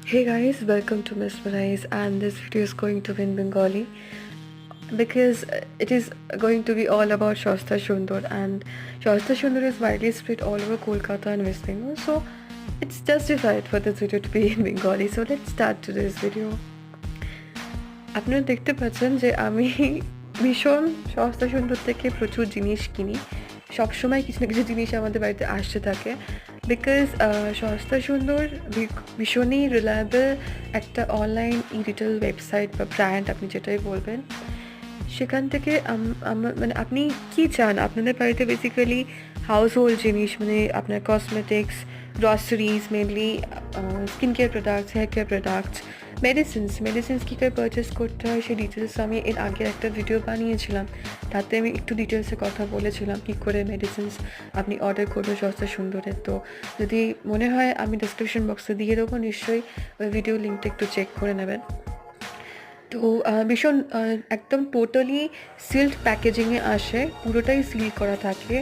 Hey guys, welcome to Mesmerize, and this video is going to be in Bengali because it is going to be all about Sasta Sundar, and Sasta Sundar is widely spread all over Kolkata and West Bengal, so it's justified for this video to be in Bengali. So let's start today's video. আপনারা দেখতে পাচ্ছেন যে আমি ভীষণ সস্তা সুন্দর থেকে প্রচুর জিনিস কিনি, সবসময় কিছু না কিছু জিনিস আমাদের বাড়িতে আসতে থাকে বিকজ সস্তা সুন্দর ভীষণই রিলায়েবল একটা অনলাইন রিটেল ওয়েবসাইট বা ব্র্যান্ড, আপনি যেটাই বলবেন। সেখান থেকে মানে আপনি কী চান আপনাদের বাড়িতে, বেসিক্যালি হাউস হোল্ড জিনিস, মানে আপনার cosmetics, groceries, mainly skin care products, hair care products, medicines কী করে পারচেস করতে হয় সেই ডিটেলস আমি এর আগে একটা ভিডিও বানিয়েছিলাম, তাতে আমি একটু ডিটেলসে কথা বলেছিলাম কী করে মেডিসিনস আপনি অর্ডার করবেন সস্তা সুন্দরের। তো যদি মনে হয় আমি ডেসক্রিপশন বক্সে দিয়ে দেবো, নিশ্চয়ই ওই ভিডিও লিঙ্কটা একটু চেক করে নেবেন। তো ভীষণ একদম টোটালি সিল্ড প্যাকেজিংয়ে আসে, পুরোটাই সিল করা থাকে,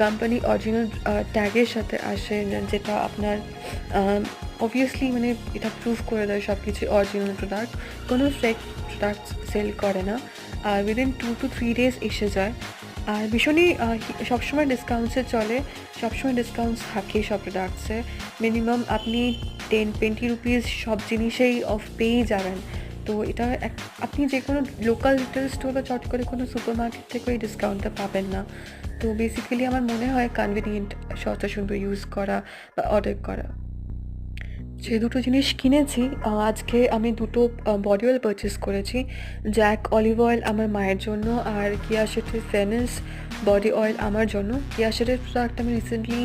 কোম্পানি অরিজিনাল ট্যাগের সাথে আসে, যেটা আপনার অবভিয়াসলি মানে এটা প্রুভ করে দেয় সব কিছু অরিজিনাল প্রোডাক্ট, কোনো ফেক প্রোডাক্টস সেল করে না, আর উইদিন 2 to 3 days এসে যায়। আর ভীষণই সবসময় ডিসকাউন্টসে চলে, সবসময় ডিসকাউন্টস থাকে সব প্রোডাক্টসে, মিনিমাম আপনি 10-20 রুপিস সব জিনিসেই অফ পেয়েই যাবেন। তো এটা আপনি যে কোনো লোকাল রিটেল স্টোর বা চট করে কোনো সুপার মার্কেট থেকে ওই ডিসকাউন্টটা পাবেন না। তো বেসিক্যালি আমার মনে হয় কনভিনিয়েন্ট সস্তা সুন্দর ইউজ করা বা অর্ডার করা। যে দুটো জিনিস কিনেছি, আজকে আমি দুটো বডি অয়েল পারচেস করেছি, জ্যাক অলিভ অয়েল আমার মায়ের জন্য আর কিয়া শেথের ফেনেস বডি অয়েল আমার জন্য। কিয়া শেথের প্রোডাক্ট আমি রিসেন্টলি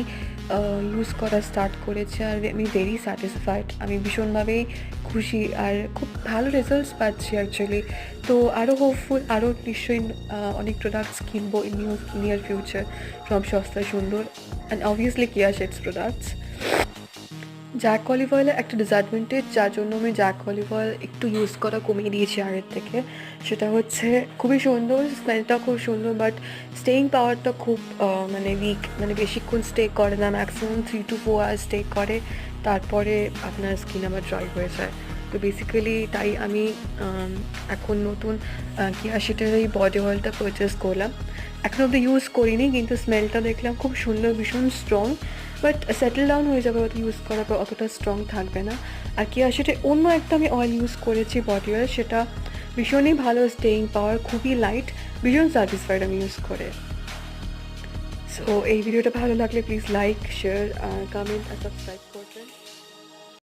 ইউজ করা স্টার্ট করেছি আর আমি ভেরি স্যাটিসফাইড, আমি ভীষণভাবেই খুশি আর খুব ভালো রেজাল্টস পাচ্ছি অ্যাকচুয়ালি। তো আরও হোপফুল, আরও নিশ্চয়ই অনেক প্রোডাক্টস কিনবো ইন নিয়ার ফিউচার ফ্রম সস্তা সুন্দর অ্যান্ড অবভিয়াসলি কিয়া শেথস প্রোডাক্টস। জ্যাক অলিভ অয়েলের একটা ডিসঅ্যাডভান্টেজ, যার জন্য আমি জ্যাক অলিভ অয়েল একটু ইউজ করা কমিয়ে দিয়েছি আগের থেকে, সেটা হচ্ছে খুবই সুন্দর, স্মেলটা খুব সুন্দর, বাট স্টেইং পাওয়ারটা খুব মানে উইক, মানে বেশিক্ষণ স্টে করে না, ম্যাক্সিমাম 3 to 4 hours স্টে করে, তারপরে আপনার স্কিন আবার ড্রাই হয়ে যায়। তো বেসিক্যালি তাই আমি এখন নতুন কিয়া শেথের এই বডি অয়েলটা পারচেস করলাম। এখন অব্দি ইউজ করিনি, কিন্তু স্মেলটা দেখলাম খুব সুন্দর, ভীষণ স্ট্রং, বাট সেটেল ডাউন হয়ে যাবে ওটা ইউজ করার পর, অতটা স্ট্রং থাকবে না। আর কিয়া শেথের অন্য একটা আমি অয়েল ইউজ করেছি বডি অয়েল, সেটা ভীষণই ভালো, স্টেইং পাওয়ার খুবই লাইট, ভীষণ স্যাটিসফাইড আমি ইউজ করে। সো এই ভিডিওটা ভালো লাগলে প্লিজ লাইক, শেয়ার, কমেন্ট আর সাবস্ক্রাইব।